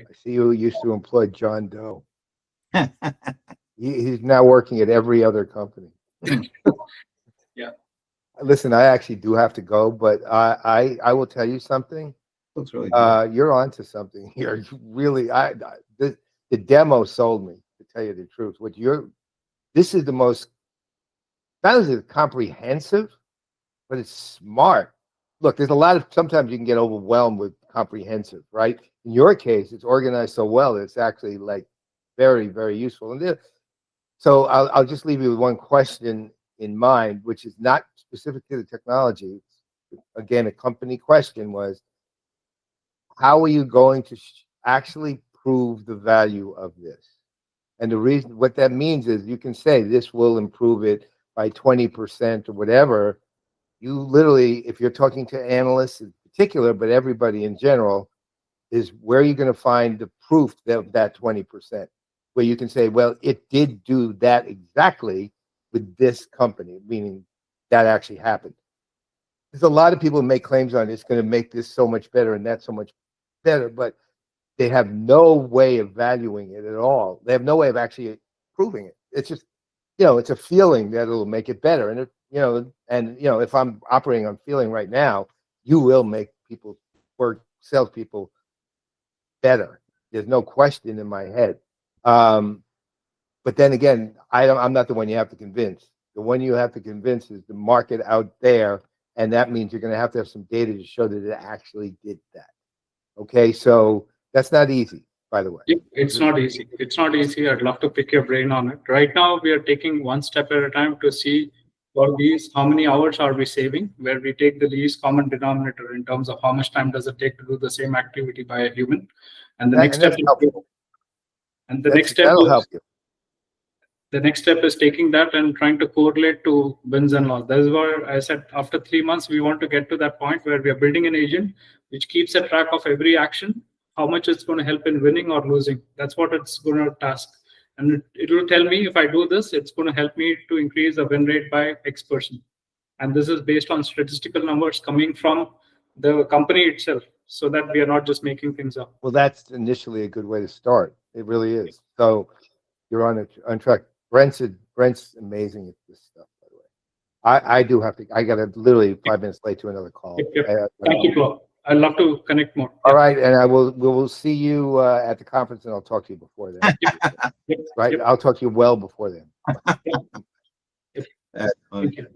I see you used to employ John Doe. He's now working at every other company. Yeah. Listen, I actually do have to go, but I will tell you something. Looks really good. You're onto something here. You really, the demo sold me, to tell you the truth. This is the most, not only is it comprehensive, but it's smart. Look, there's a lot of, sometimes you can get overwhelmed with comprehensive, right? In your case, it's organized so well that it's actually like very, very useful. And so I'll just leave you with one question in mind, which is not specific to the technology. Again, a company question was, how are you going to actually prove the value of this? And the reason, what that means is you can say this will improve it by 20% or whatever. You literally, if you're talking to analysts in particular, but everybody in general, is where you're going to find the proof of that 20%, where you can say, well, it did do that exactly with this company, meaning that actually happened. There's a lot of people who make claims on it's going to make this so much better and that so much better, but they have no way of valuing it at all. They have no way of actually proving it. It's just, it's a feeling that it'll make it better. And if I'm operating on feeling right now, you will make people or salespeople better. There's no question in my head. But then again, I'm not the one you have to convince. The one you have to convince is the market out there, and that means you're going to have some data to show that it actually did that. Okay, so that's not easy, by the way. It's not easy. It's not easy. I'd love to pick your brain on it. Right now, we are taking one step at a time to see for these, how many hours are we saving, where we take the least common denominator in terms of how much time does it take to do the same activity by a human. And the next step the next step is taking that and trying to correlate to wins and loss. That is why I said after 3 months, we want to get to that point where we are building an agent which keeps a track of every action, how much it's going to help in winning or losing. That's what it's going to task. And it will tell me if I do this, it's going to help me to increase the win rate by X%. And this is based on statistical numbers coming from the company itself, so that we are not just making things up. Well, that's initially a good way to start. It really is. So you're on track. Brent's amazing at this stuff, by the way. I do have to, I got to literally 5 minutes late to another call. Yep. Thank you, Paul. I'd love to connect more. All right, and we will see you at the conference, and I'll talk to you before then. Right? I'll talk to you well before then. Thank you.